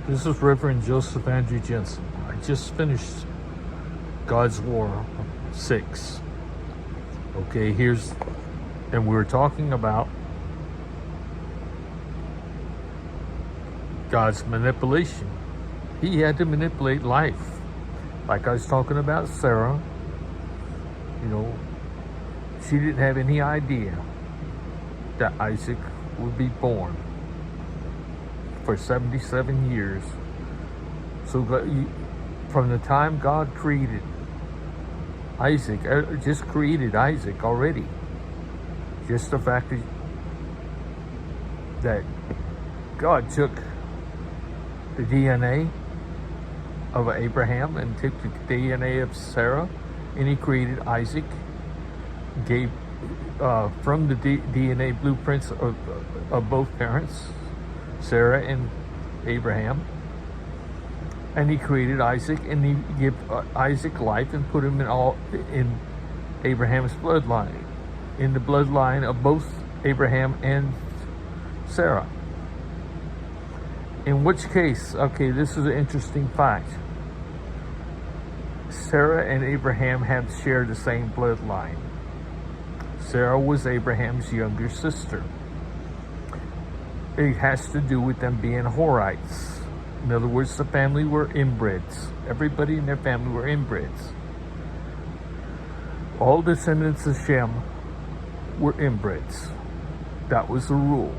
This is Reverend Joseph Andrew Jensen. I just finished God's War 6. Okay, and we're talking about God's manipulation. He had to manipulate life. Like I was talking about Sarah, she didn't have any idea that Isaac would be born for 77 years. So from the time God created Isaac, just created Isaac already, just the fact that God took the DNA of Abraham and took the DNA of Sarah, and he created Isaac, gave from the DNA blueprints of both parents, Sarah and Abraham, and he created Isaac, and he gave Isaac life and put him in Abraham's bloodline, in the bloodline of both Abraham and Sarah. In which case, okay, this is an interesting fact. Sarah and Abraham have shared the same bloodline. Sarah was Abraham's younger sister. It has to do with them being Horites. In other words, the family were inbreds. Everybody in their family were inbreds. All descendants of Shem were inbreds. That was the rule.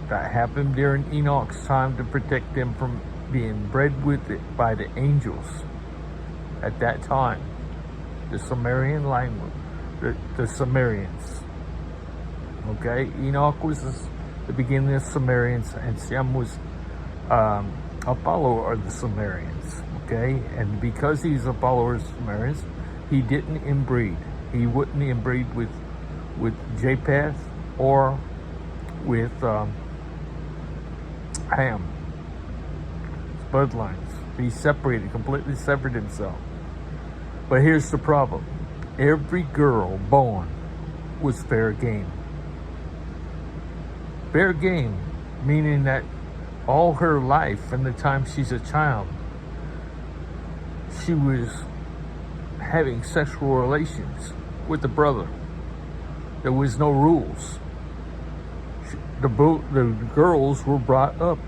That happened during Enoch's time to protect them from being bred with it by the angels. At that time, the Sumerian language, the Sumerians. Okay, Enoch was the beginning of Sumerians, and Shem was a follower of the Sumerians. Okay, and because he's a follower of the Sumerians, he didn't inbreed. He wouldn't inbreed with Japheth or with Ham. His bloodlines. He completely separated himself. But here's the problem. Every girl born was fair game. Fair game, meaning that all her life, from the time she's a child, she was having sexual relations with a brother. There was no rules. The girls were brought up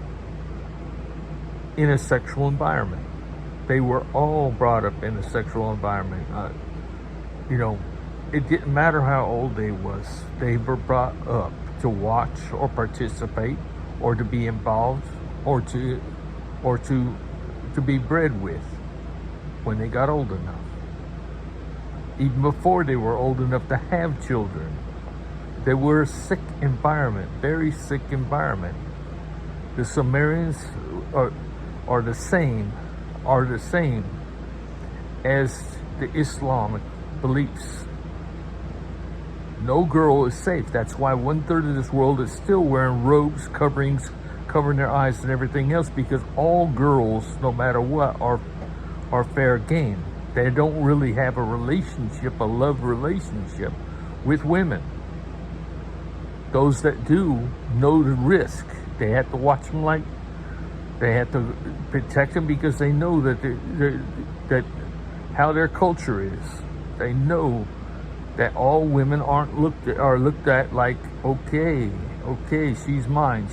in a sexual environment. They were all brought up in a sexual environment. It didn't matter how old they was. They were brought up to watch or participate or to be involved or to be bred with when they got old enough. Even before they were old enough to have children. They were a sick environment, very sick environment. The Sumerians are the same as the Islamic beliefs. No girl is safe. That's why 1/3 of this world is still wearing robes, coverings, covering their eyes and everything else, because all girls, no matter what, are fair game. They don't really have a relationship, a love relationship with women. Those that do know the risk. They have to watch them they have to protect them, because they know that how their culture is. They know that all women are looked at like, okay, she's mine.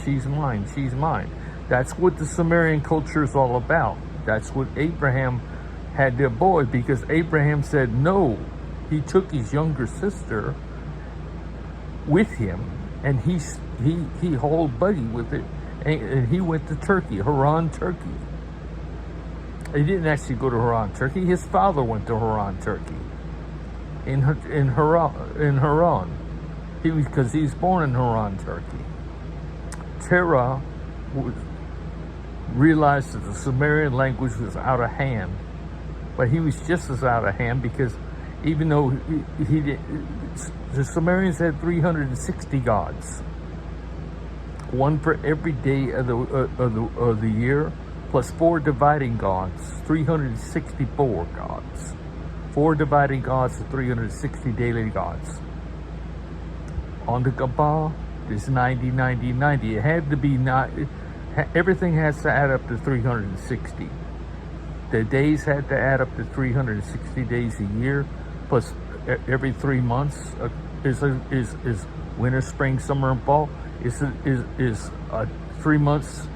That's what the Sumerian culture is all about. That's what Abraham had to avoid, because Abraham said no. He took his younger sister with him, and he hauled buggy with it, and he went to Turkey, Haran, Turkey. He didn't actually go to Haran, Turkey. His father went to Haran, Turkey. In Haran, because he was born in Haran, Turkey. Terah realized that the Sumerian language was out of hand, but he was just as out of hand, because even though the Sumerians had 360 gods, one for every day of the year, plus 4 dividing gods, 364 gods. 4 dividing gods to 360 daily gods. On the Kabbah, there's 90, 90, 90. It had to be not Everything has to add up to 360. The days had to add up to 360 days a year, plus every 3 months is winter, spring, summer, and fall. Is 3 months,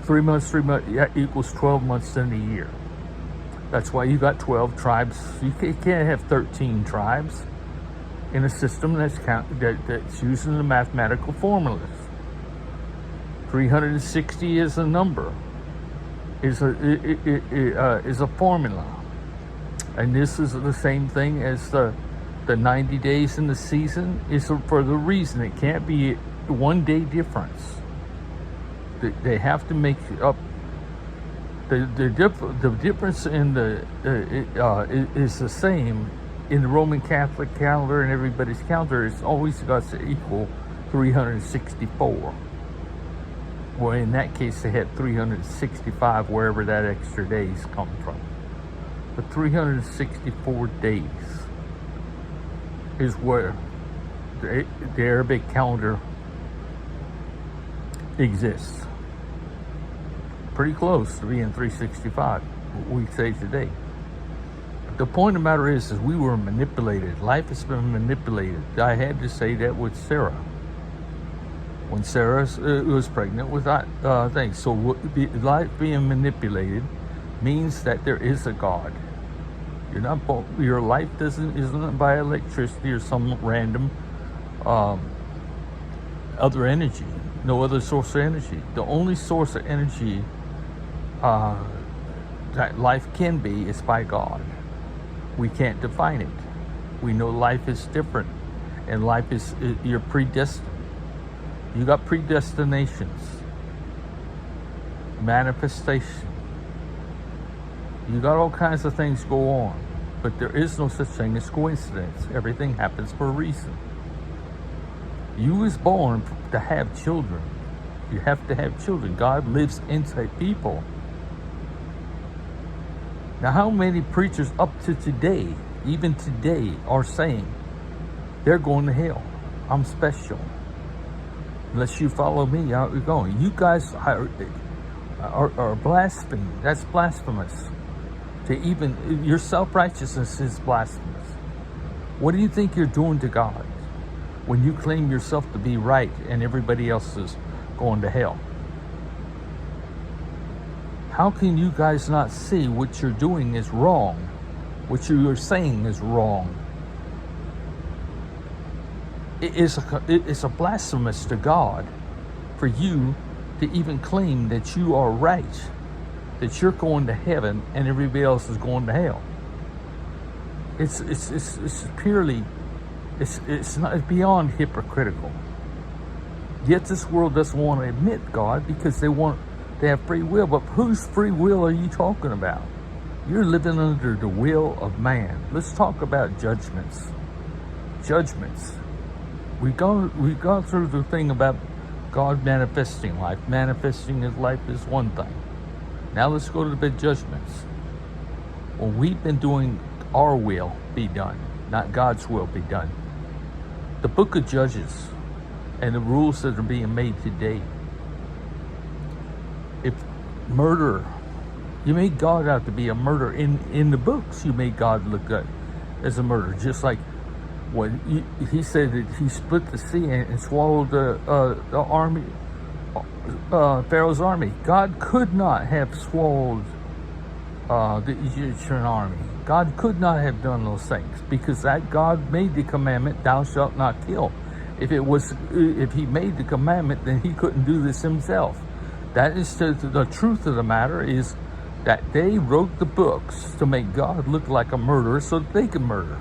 3 months, yeah, equals 12 months in a year. That's why you got 12 tribes. You can't have 13 tribes in a system that's using the mathematical formulas. 360 is a number, is a formula, and this is the same thing as the 90 days in the season is for the reason it can't be 1 day difference. They have to make up the difference in is the same in the Roman Catholic calendar and everybody's calendar. It's always got to equal 364. Well, in that case, they had 365 wherever that extra days come from. But 364 days is where the Arabic calendar exists. Pretty close to being 365, we say today. The point of the matter is we were manipulated. Life has been manipulated. I had to say that with Sarah. When Sarah was pregnant with that thing. So life being manipulated means that there is a God. Your life isn't by electricity or some random other energy. No other source of energy. The only source of energy that life can be is by God. We can't define it. We know life is different, and life is, you're predestined. You got predestinations, manifestation. You got all kinds of things go on, but there is no such thing as coincidence. Everything happens for a reason. You was born to have children. You have to have children. God lives inside people. Now, how many preachers up to today, even today, are saying they're going to hell? I'm special. Unless you follow me, out you're going. You guys are blaspheming. That's blasphemous. Your self-righteousness is blasphemous. What do you think you're doing to God when you claim yourself to be right and everybody else is going to hell? How can you guys not see what you're doing is wrong? What you're saying is wrong? It's a blasphemous to God for you to even claim that you are right, that you're going to heaven and everybody else is going to hell. It's purely, it's beyond hypocritical. Yet this world doesn't want to admit God because they have free will. But whose free will are you talking about? You're living under the will of man. Let's talk about judgments. Judgments. We've gone through the thing about God manifesting life. Manifesting His life is one thing. Now let's go to the judgments. Well, we've been doing our will be done, not God's will be done. The book of Judges and the rules that are being made today. If murder, you made God out to be a murderer. In the books, you made God look good as a murderer, just like when he said that he split the sea and swallowed the army, Pharaoh's army. God could not have swallowed the Egyptian army. God could not have done those things because that God made the commandment, "Thou shalt not kill." If He made the commandment, then He couldn't do this Himself. That is the truth of the matter is that they wrote the books to make God look like a murderer so that they could murder.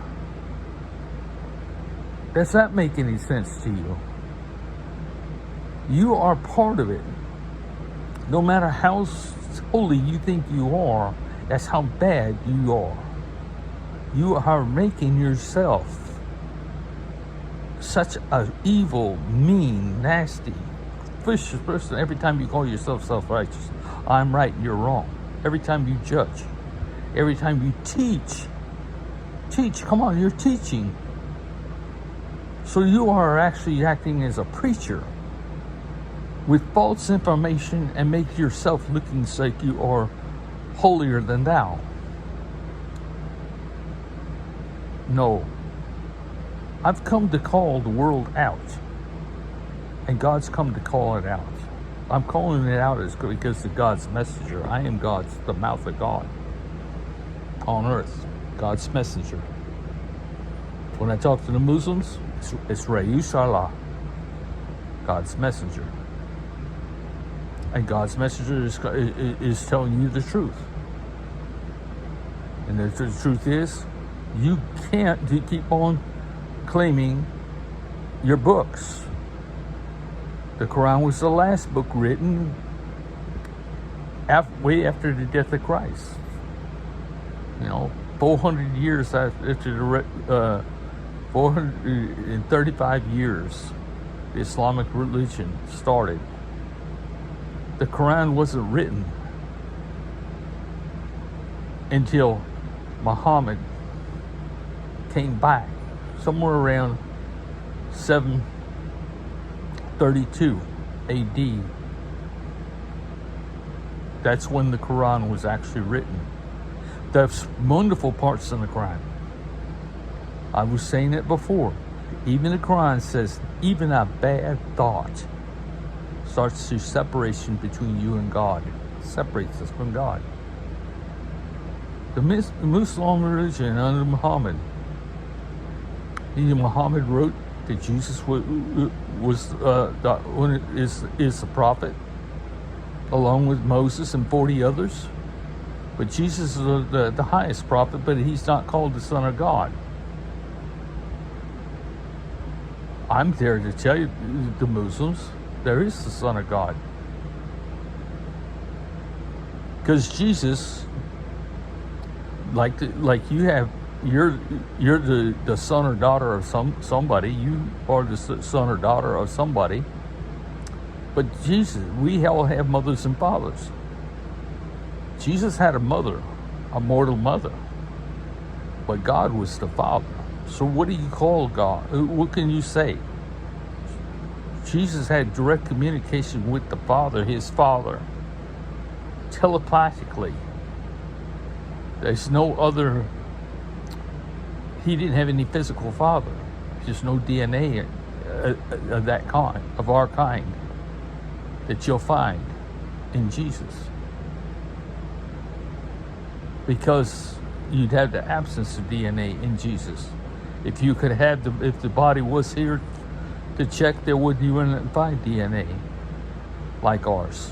Does that make any sense to you? You are part of it. No matter how holy you think you are, that's how bad you are. You are making yourself such an evil, mean, nasty, vicious person every time you call yourself self-righteous. I'm right, you're wrong. Every time you judge. Every time you teach. Come on, you're teaching. So you are actually acting as a preacher. with false information and make yourself looking like you are holier than thou. No. I've come to call the world out. And God's come to call it out. I'm calling it out because of God's messenger. I am the mouth of God on earth. God's messenger. When I talk to the Muslims, it's Re'us Allah, God's messenger. And God's messenger is telling you the truth. And the truth is, you can't keep on claiming your books. The Quran was the last book written way after the death of Christ. 400 years after 435 years, the Islamic religion started. The Quran wasn't written until Muhammad came back somewhere around 732 AD. That's when the Quran was actually written. There's wonderful parts in the Quran. I was saying it before. Even the Quran says, even a bad thought starts to separation between you and God. It separates us from God. The Muslim religion under Muhammad. Muhammad wrote that Jesus is the prophet, along with Moses and 40 others. But Jesus is the highest prophet, but he's not called the Son of God. I'm there to tell you, the Muslims, there is the Son of God. Because Jesus, like you have, you're the son or daughter of somebody. You are the son or daughter of somebody. But Jesus, we all have mothers and fathers. Jesus had a mother, a mortal mother. But God was the Father. So what do you call God? What can you say? Jesus had direct communication with the Father, his Father, telepathically. There's no other, he didn't have any physical father. There's no DNA of that kind, of our kind, that you'll find in Jesus. Because you'd have the absence of DNA in Jesus. If you could have if the body was here to check, you wouldn't find DNA like ours.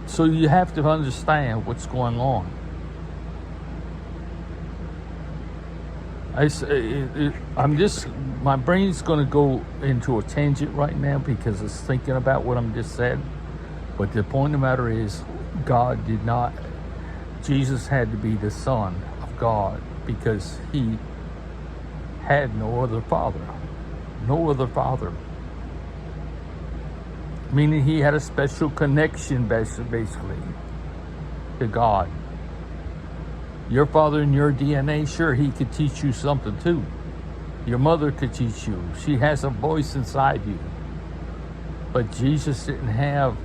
So you have to understand what's going on. My brain's going to go into a tangent right now because it's thinking about what I'm just said. But the point of the matter is, Jesus had to be the Son of God because he had no other father. No other father. Meaning he had a special connection, basically, to God. Your father in your DNA, sure, he could teach you something too. Your mother could teach you. She has a voice inside you. But Jesus didn't have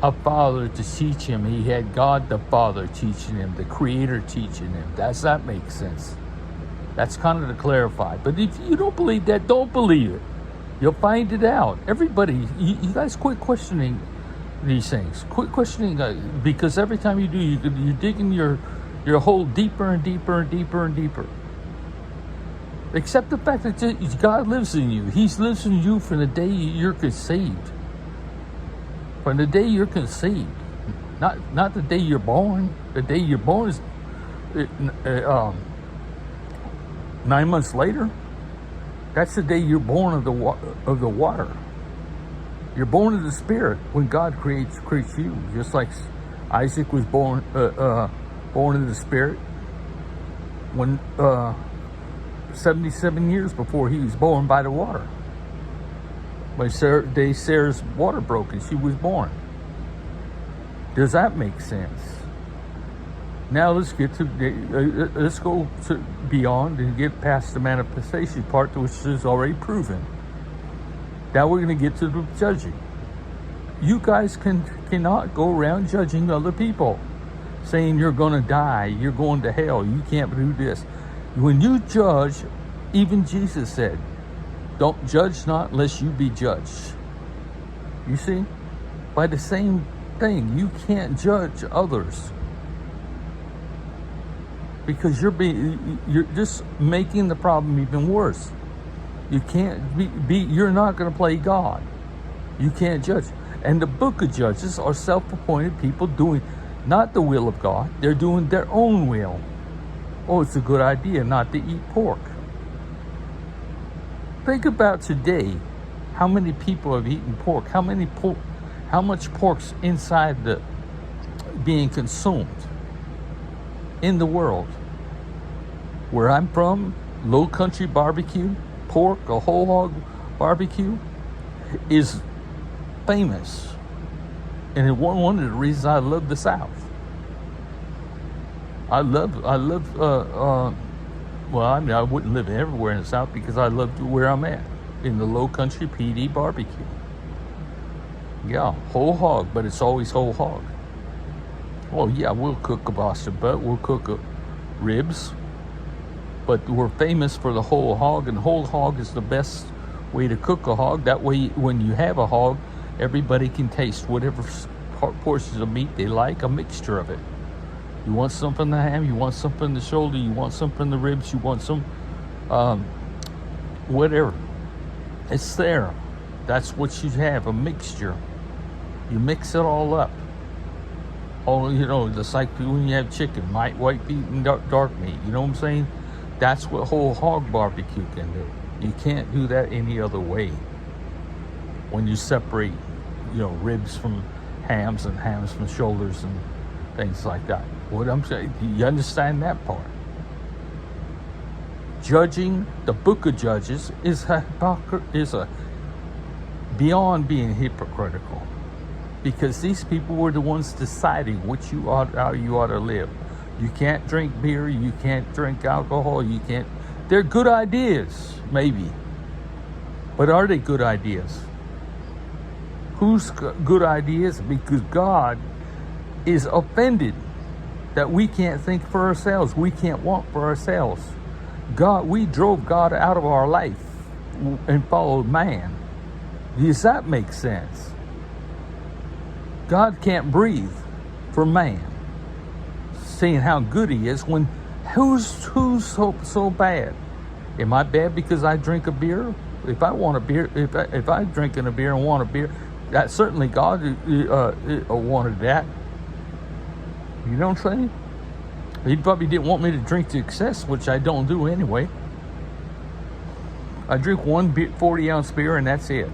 a father to teach him. He had God the Father teaching him, the Creator teaching him. Does that make sense? That's kind of to clarify. But if you don't believe that, don't believe it. You'll find it out. Everybody, you guys quit questioning these things. Quit questioning, because every time you do, you're digging your hole deeper and deeper and deeper and deeper. Accept the fact that God lives in you. He lives in you from the day you're conceived. From the day you're conceived. Not the day you're born. The day you're born is 9 months later. That's the day you're born of the water. You're born of the Spirit when God creates you. Just like Isaac was born of the Spirit when 77 years before he was born by the water. When Sarah's water broke and she was born. Does that make sense? Now let's go to beyond and get past the manifestation part, which is already proven. Now we're going to get to the judging. You guys cannot go around judging other people, saying you're going to die, you're going to hell, you can't do this. When you judge, even Jesus said, don't judge not lest you be judged. You see? By the same thing, you can't judge others, because you're just making the problem even worse. You can't you're not going to play God. You can't judge. And the book of Judges are self-appointed people doing not the will of God. They're doing their own will. Oh, it's a good idea not to eat pork. Think about today, how many people have eaten pork? How much pork's inside being consumed in the world? Where I'm from, low country barbecue, pork, a whole hog barbecue is famous. And it's one of the reasons I love the South. I mean, I wouldn't live everywhere in the South because I love where I'm at, in the low country PD barbecue. Yeah, whole hog, but it's always whole hog. Well, yeah, we'll cook a Boston butt, we'll cook ribs, but we're famous for the whole hog, and whole hog is the best way to cook a hog. That way, when you have a hog, everybody can taste whatever portions of meat they like, a mixture of it. You want some from the ham, you want some from the shoulder, you want some from the ribs, you want some whatever. It's there. That's what you have, a mixture. You mix it all up. Oh, just like when you have chicken, white meat and dark meat. You know what I'm saying? That's what whole hog barbecue can do. You can't do that any other way. When you separate, ribs from hams and hams from shoulders and things like that. What I'm saying, do you understand that part? Judging, the book of Judges is beyond being hypocritical, because these people were the ones deciding how you ought to live. You can't drink beer, you can't drink alcohol, they're good ideas, maybe, but are they good ideas? Whose good ideas? Because God is offended that we can't think for ourselves, we can't want for ourselves. We drove God out of our life and followed man. Does that make sense? God can't breathe for man, saying how good he is, when who's so bad? Am I bad because I drink a beer? If I want a beer, if I'm drinking a beer and want a beer, that certainly God wanted that. You know what I'm saying? He probably didn't want me to drink to excess, which I don't do anyway. I drink one 40-ounce beer and that's it.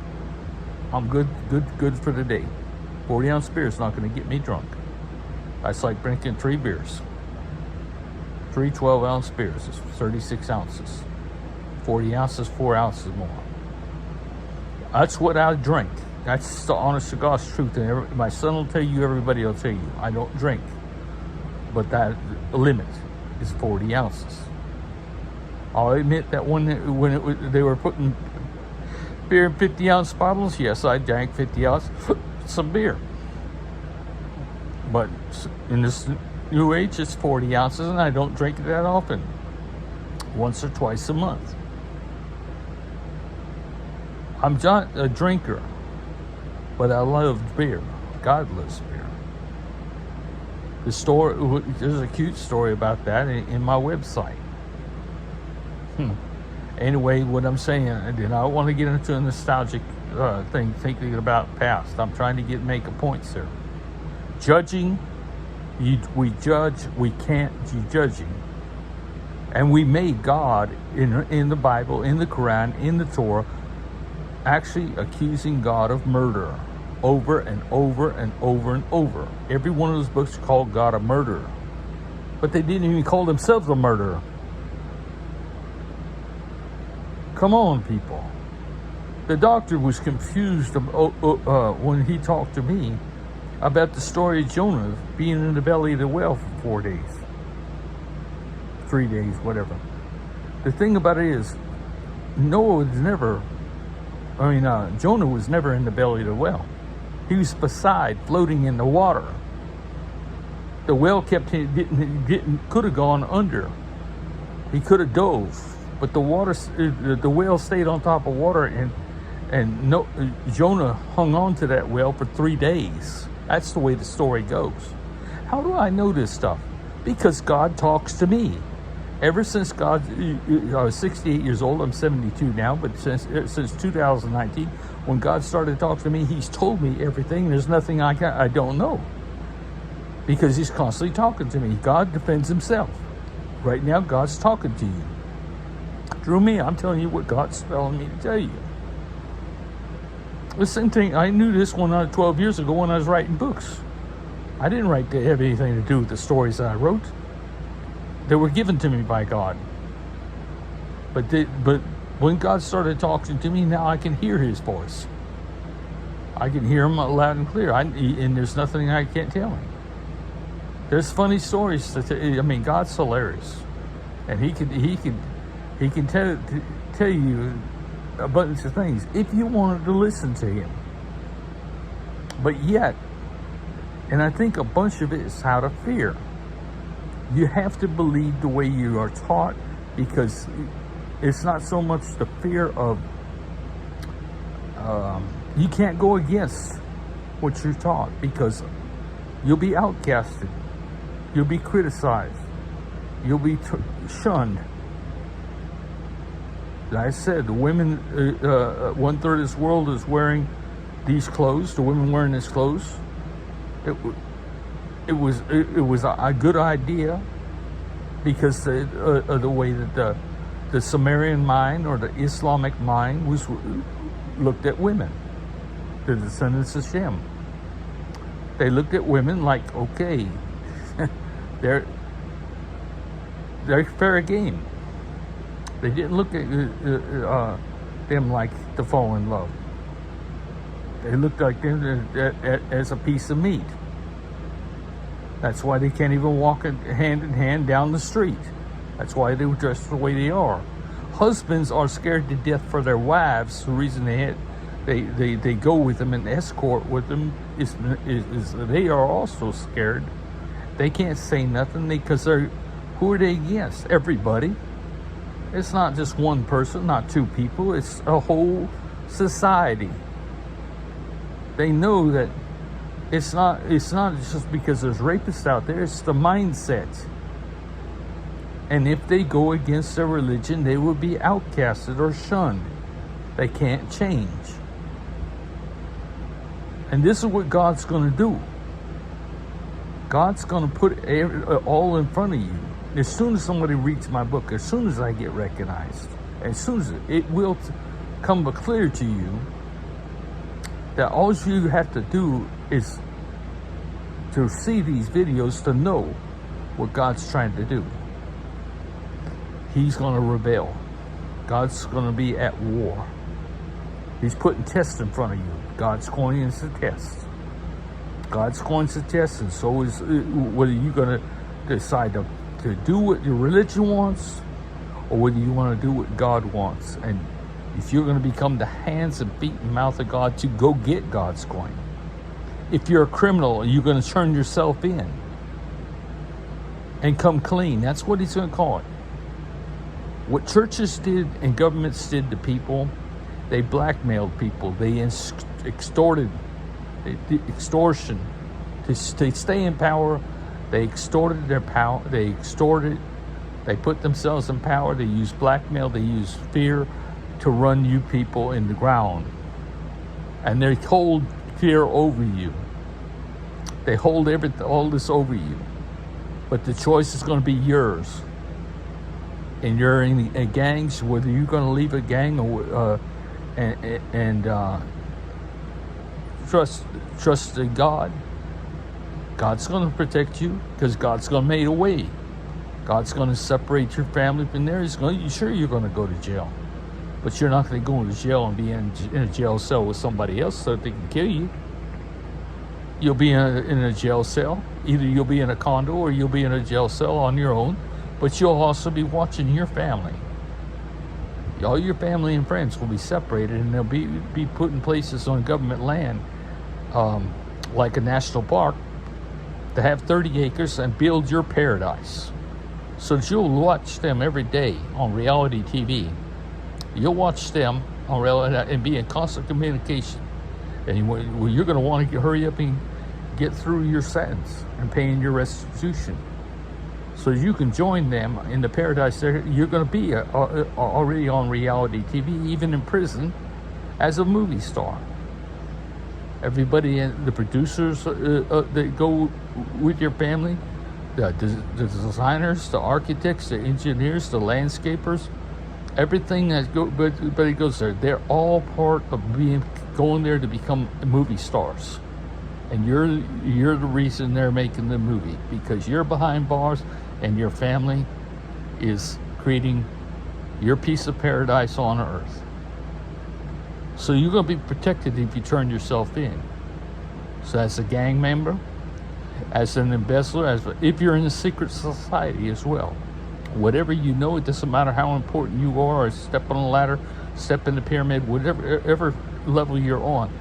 I'm good for the day. 40-ounce beer is not going to get me drunk. That's like drinking 3 beers. 3 12-ounce beers is 36 ounces. 40 ounces, 4 ounces more. That's what I drink. That's the honest to God's truth. And my son will tell you, everybody will tell you, I don't drink. But that limit is 40 ounces. I'll admit that they were putting beer in 50-ounce bottles, yes, I drank 50 ounce some beer. But in this new age, it's 40 ounces, and I don't drink it that often. Once or twice a month. I'm not a drinker, but I love beer. God loves beer. There's a cute story about that in my website. Anyway, what I'm saying, and I don't want to get into a nostalgic thing, thinking about past. I'm trying to make a point here. Judging, we judge, we can't be judging. And we made God, in the Bible, in the Quran, in the Torah, actually accusing God of murder. Over and over and over and over. Every one of those books called God a murderer. But they didn't even call themselves a murderer. Come on, people. The doctor was confused when he talked to me about the story of Jonah being in the belly of the whale for 4 days. 3 days, whatever. The thing about it is, Noah was never Jonah was never in the belly of the whale. He was beside, floating in the water. The whale could have gone under. He could have dove, but the whale stayed on top of water, and Jonah hung on to that whale for 3 days. That's the way the story goes. How do I know this stuff? Because God talks to me. Ever since I was 68 years old, I'm 72 now, but since 2019, when God started talking to me, He's told me everything. There's nothing I don't know, because He's constantly talking to me. God defends Himself. Right now, God's talking to you. Through me, I'm telling you what God's telling me to tell you. The same thing, I knew this 12 years ago when I was writing books. I didn't have anything to do with the stories that I wrote. They were given to me by God. But when God started talking to me, now I can hear His voice. I can hear Him loud and clear. And there's nothing I can't tell Him. There's funny stories. God's hilarious, and He can tell you a bunch of things if you wanted to listen to Him. But yet, and I think a bunch of it is how to fear. You have to believe the way you are taught, because it's not so much the fear of you can't go against what you're taught, because you'll be outcasted, you'll be criticized, you'll be shunned. Like I said, the women, 1/3 of this world is wearing these clothes. The women wearing these clothes. It was a good idea, because of the way that the Sumerian mind or the Islamic mind looked at women, the descendants of Shem. They looked at women like, okay, they're fair game. They didn't look at them like to fall in love. They looked like them as a piece of meat. That's why they can't even walk hand in hand down the street. That's why they were dressed the way they are. Husbands are scared to death for their wives. The reason they go with them and escort with them is they are also scared. They can't say nothing because who are they against? Everybody. It's not just one person, not two people. It's a whole society. They know that it's not just because there's rapists out there. It's the mindset. And if they go against their religion, they will be outcasted or shunned. They can't change. And this is what God's going to do. God's going to put all in front of you. As soon as somebody reads my book, as soon as I get recognized, as soon as it will come clear to you that all you have to do is to see these videos to know what God's trying to do. He's going to rebel. God's going to be at war. He's putting tests in front of you. God's going into test. God's going to test, and so is whether you're going to decide to do what your religion wants, or whether you want to do what God wants. And if you're going to become the hands and feet and mouth of God to go get God's coin. If you're a criminal, you're going to turn yourself in and come clean. That's what He's going to call it. What churches did and governments did to people, they blackmailed people. They extorted. They did extortion to stay in power. They extorted their power. They extorted. They put themselves in power. They used blackmail. They used fear to run you people in the ground. And they hold fear over you. They hold all this over you. But the choice is going to be yours. And you're in gangs, whether you're going to leave a gang or trust in God. God's going to protect you, because God's going to make a way. God's going to separate your family from there. Sure, you're going to go to jail, but you're not going to go to jail and be in a jail cell with somebody else so that they can kill you. You'll be in a jail cell. Either you'll be in a condo or you'll be in a jail cell on your own, but you'll also be watching your family. All your family and friends will be separated, and they'll be put in places on government land, like a national park, to have 30 acres and build your paradise. So that you'll watch them every day on reality TV. You'll watch them on reality and be in constant communication. And you're going to want to hurry up and get through your sentence and paying your restitution, so you can join them in the paradise there. You're going to be already on reality TV, even in prison, as a movie star. Everybody, the producers that go with your family, the designers, the architects, the engineers, the landscapers, everything that everybody goes there. They're all part of going there to become movie stars. And you're the reason they're making the movie, because you're behind bars and your family is creating your piece of paradise on earth. So you're going to be protected if you turn yourself in. So as a gang member, as an embezzler, if you're in a secret society as well. Whatever you know, it doesn't matter how important you are, or step on a ladder, step in the pyramid, whatever level you're on.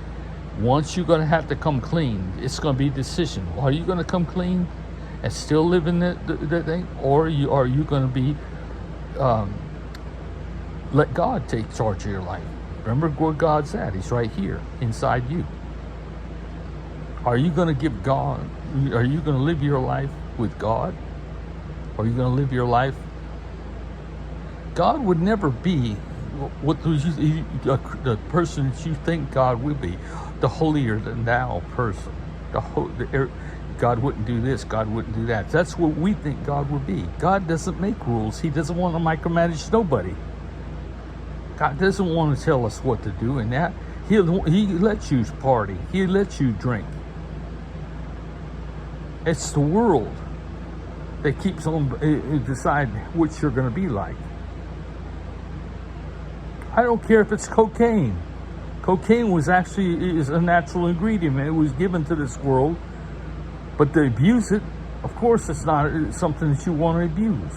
Once you're going to have to come clean, it's going to be a decision. Are you going to come clean and still live in the thing? Or are you going to be, let God take charge of your life? Remember where God's at. He's right here inside you. Are you going to give God, are you going to live your life with God? Are you going to live your life? God would never be the person that you think God would be, the holier than thou person. God wouldn't do this, God wouldn't do that. That's what we think God would be. God doesn't make rules. He doesn't want to micromanage nobody. God doesn't want to tell us what to do, and that He lets you party. He lets you drink. It's the world that keeps on deciding what you're going to be like. I don't care if it's cocaine. Cocaine is a natural ingredient. It was given to this world, but to abuse it, of course, it's not something that you want to abuse.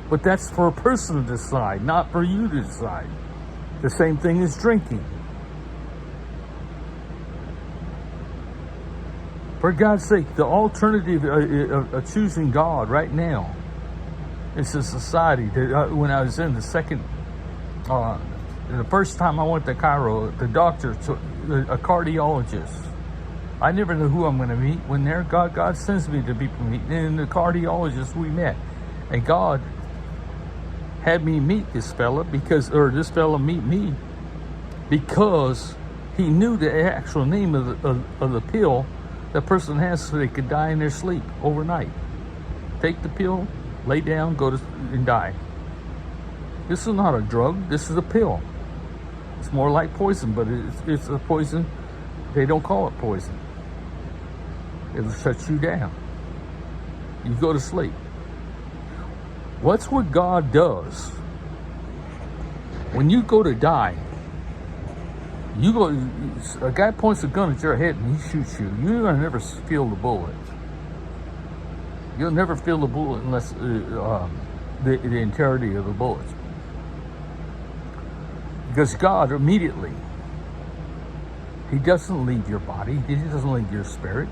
But that's for a person to decide, not for you to decide. The same thing as drinking. For God's sake, the alternative of choosing God right now is a society that when I was in the first time I went to Cairo, the doctor, a cardiologist, I never know who I'm going to meet when there. God sends me to people meet, and the cardiologist we met, and God had me meet this fella this fella meet me because he knew the actual name of the pill the person has, so they could die in their sleep overnight. Take the pill, lay down, and die. This is not a drug. This is a pill. It's more like poison, but it's a poison. They don't call it poison. It'll shut you down. You go to sleep. What's what God does? When you go to die, a guy points a gun at your head and he shoots you. You're going to never feel the bullet. You'll never feel the bullet unless the entirety of the bullet. Because God immediately, He doesn't leave your body. He doesn't leave your spirit.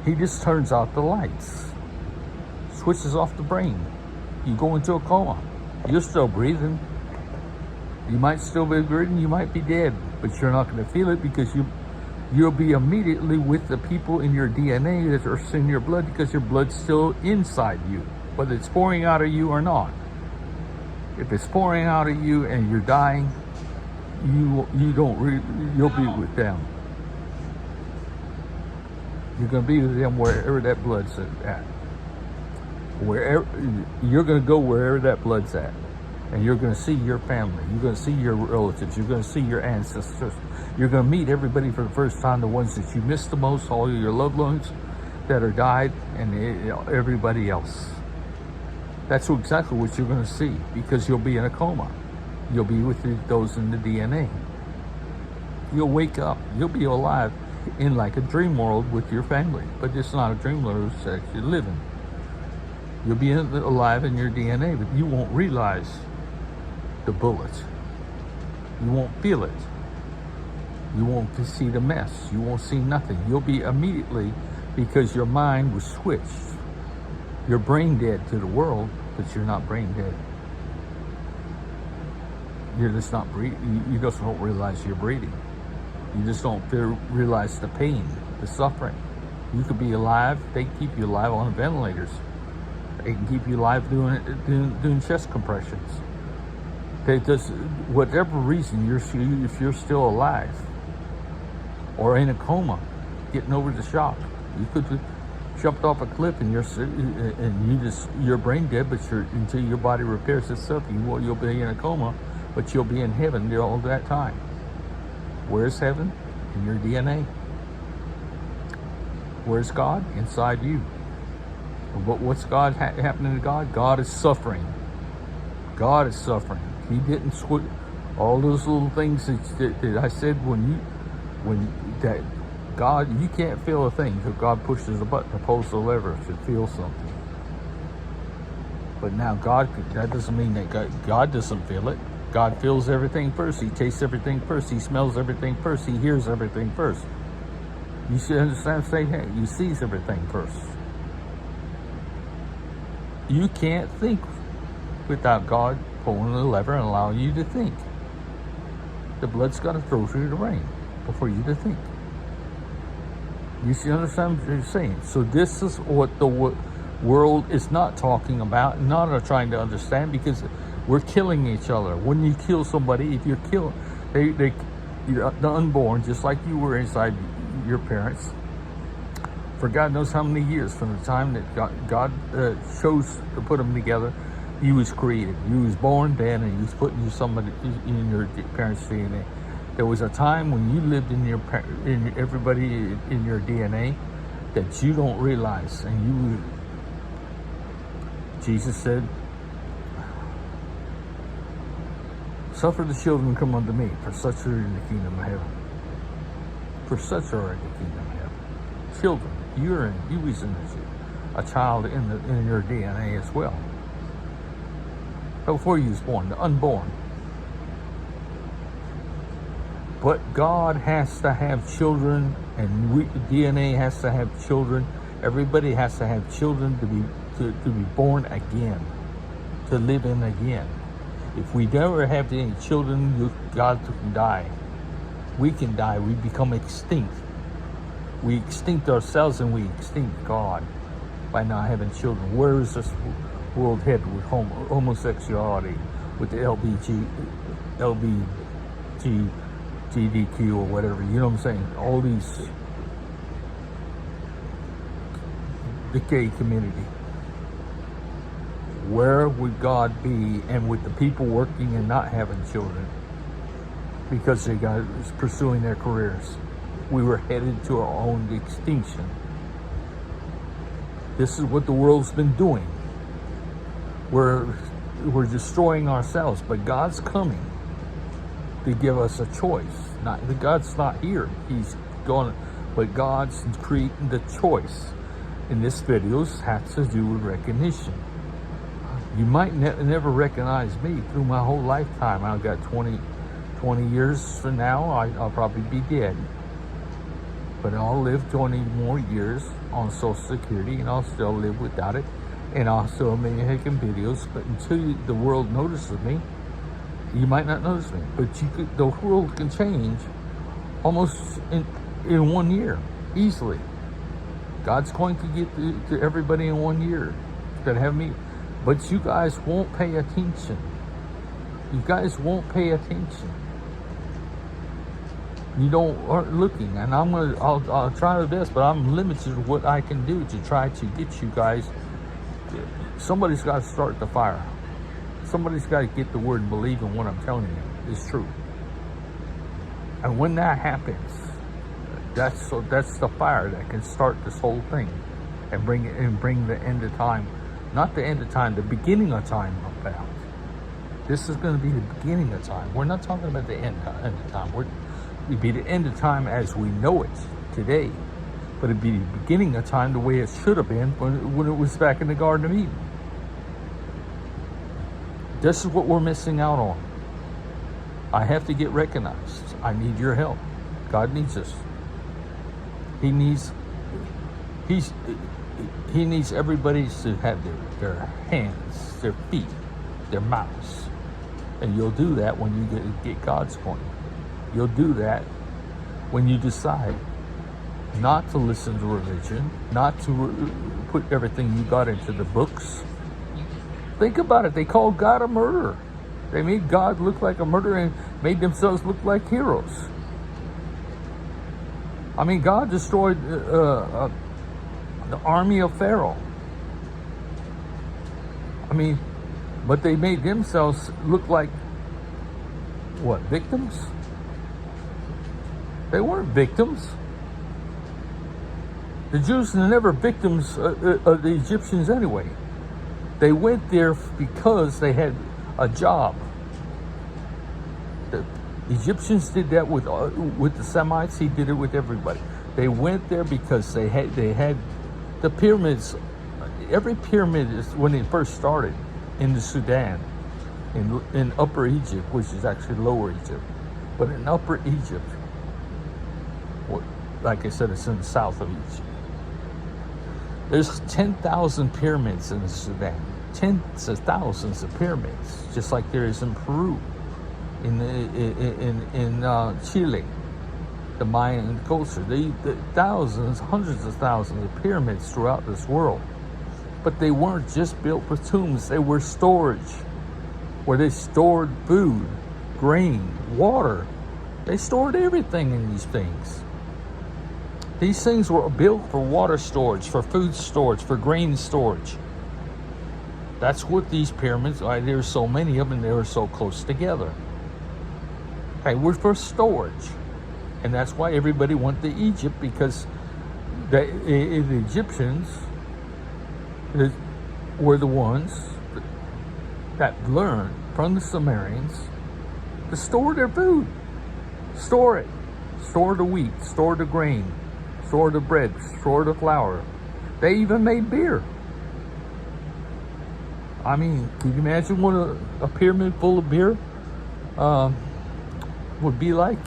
He just turns out the lights. Switches off the brain. You go into a coma. You're still breathing. You might still be breathing. You might be dead. But you're not going to feel it because you'll be immediately with the people in your DNA that are in your blood, because your blood's still inside you, whether it's pouring out of you or not. If it's pouring out of you and you're dying, you'll be with them. You're going to be with them wherever that blood's at. Wherever you're going to go, wherever that blood's at. And you're going to see your family. You're going to see your relatives. You're going to see your ancestors. You're going to meet everybody for the first time, the ones that you miss the most, all your loved ones that are died, and everybody else. That's exactly what you're going to see, because you'll be in a coma. You'll be with those in the DNA. You'll wake up. You'll be alive in like a dream world with your family. But it's not a dream world, it's actually living. You'll be alive in your DNA, but you won't realize the bullet. You won't feel it. You won't see the mess. You won't see nothing. You'll be immediately, because your mind was switched. You're brain dead to the world, but you're not brain dead. You're just not breathing. You just don't realize you're breathing. You just don't realize the pain, the suffering. You could be alive. They keep you alive on ventilators. They can keep you alive doing chest compressions. They just, whatever reason, if you're still alive or in a coma, getting over the shock, you could have jumped off a cliff and you're brain dead, but until your body repairs itself, you'll be in a coma, but you'll be in heaven all that time. Where's heaven? In your DNA. Where's God? Inside you. But what's God happening to God? God is suffering. God is suffering. He didn't switch all those little things that I said that God, you can't feel a thing until God pushes a button or pulls the lever to feel something. But now God, that doesn't mean that God doesn't feel it. God feels everything first. He tastes everything first. He smells everything first. He hears everything first. You should understand, he sees everything first. You can't think without God pulling the lever and allowing you to think. The blood's got to flow through the brain before you to think. You see, understand what I'm saying? So this is what the world is not talking about, not trying to understand, because we're killing each other. When you kill somebody, if you're killed, the unborn, just like you were inside your parents, for God knows how many years, from the time that God chose to put them together, you was created. You was born then, and you was put in somebody in your parents' DNA. There was a time when you lived in everybody in your DNA that you don't realize, and Jesus said, "Suffer the children to come unto me, for such are in the kingdom of heaven." For such are in the kingdom of heaven. Children, you was a child in your DNA as well. Before you was born, the unborn. But God has to have children, and DNA has to have children. Everybody has to have children to be born again, to live in again. If we never have any children, God can die. We can die. We become extinct. We extinct ourselves and we extinct God by not having children. Where is this world headed with homosexuality, with the LGBTQ or whatever? You know what I'm saying? All these, the gay community. Where would God be, and with the people working and not having children because they got pursuing their careers? We were headed to our own extinction. This is what the world's been doing. We're destroying ourselves, but God's coming to give us a choice. God's not here. He's gone, but God's creating the choice. And this video has to do with recognition. You might never recognize me through my whole lifetime. I've got 20 years from now, I'll probably be dead. But I'll live 20 more years on Social Security, and I'll still live without it. And I'll still be making videos. But until the world notices me, you might not notice me. But the world can change almost in 1 year, easily. God's going to get to everybody in 1 year that have me. But you guys won't pay attention. You guys won't pay attention. You aren't looking, and I'll try my best, but I'm limited to what I can do to try to get you guys. Somebody's got to start the fire. Somebody's got to get the word and believe in what I'm telling you is true. And when that happens, that's the fire that can start this whole thing and bring the end of time. Not the end of time, the beginning of time about. This is going to be the beginning of time. We're not talking about the end of time. It'd be the end of time as we know it today. But it'd be the beginning of time the way it should have been when it was back in the Garden of Eden. This is what we're missing out on. I have to get recognized. I need your help. God needs us. He needs everybody to have their hands, their feet, their mouths. And you'll do that when you get God's point. You'll do that when you decide not to listen to religion, not to put everything you got into the books. Think about it. They called God a murderer. They made God look like a murderer and made themselves look like heroes. I mean, God destroyed the army of Pharaoh. I mean, but they made themselves look like, what, victims? They weren't victims. The Jews were never victims of the Egyptians anyway. They went there because they had a job. The Egyptians did that with the Semites. He did it with everybody. They went there because they had the pyramids. Every pyramid is when it first started in the Sudan, in Upper Egypt, which is actually Lower Egypt, but in Upper Egypt, like I said, it's in the south of Egypt. There's 10,000 pyramids in the Sudan, tens of thousands of pyramids, just like there is in Peru, in Chile, the Mayan culture. The thousands, hundreds of thousands of pyramids throughout this world. But they weren't just built for tombs, they were storage, where they stored food, grain, water. They stored everything in these things. These things were built for water storage, for food storage, for grain storage. That's what these pyramids are. There's so many of them, they were so close together. They were for storage. And that's why everybody went to Egypt, because the Egyptians were the ones that learned from the Sumerians to store their food. Store it. Store the wheat, store the grain, store the bread, store the flour. They even made beer. I mean, can you imagine what a pyramid full of beer would be like?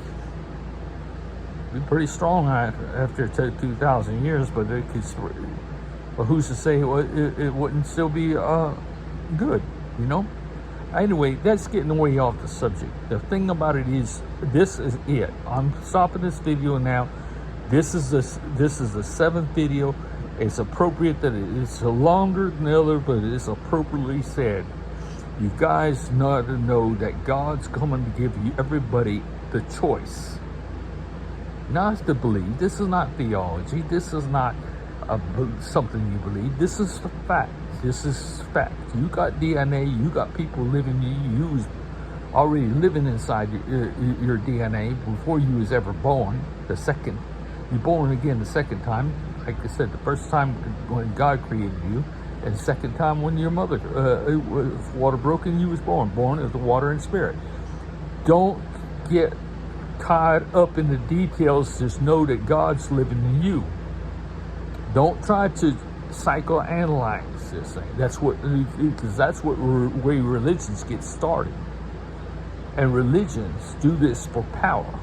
It'd be pretty strong after 2,000 years, but it could. But who's to say it wouldn't still be good, you know? Anyway, that's getting way off the subject. The thing about it is, this is it. I'm stopping this video now. This is the 7th video. It's appropriate that it's longer than the other, but it's appropriately said. You guys know to know that God's coming to give you everybody the choice. Not to believe. This is not theology. This is not something you believe. This is the fact. This is fact. You got DNA. You got people living you. You was already living inside your DNA before you was ever born. You're born again the second time. Like I said, the first time when God created you, and the second time when your mother was water broken, you was born of the water and spirit. Don't get tied up in the details. Just know that God's living in you. Don't try to psychoanalyze this thing. Because that's what way religions get started. And religions do this for power.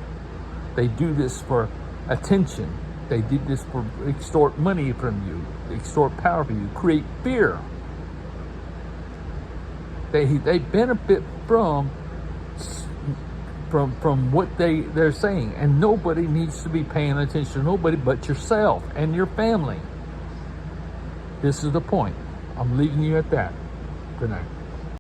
They do this for attention. They did this for extort money from you, extort power from you, create fear. They benefit from what they're saying, and nobody needs to be paying attention to nobody but yourself and your family. This is the point. I'm leaving you at that. Good night.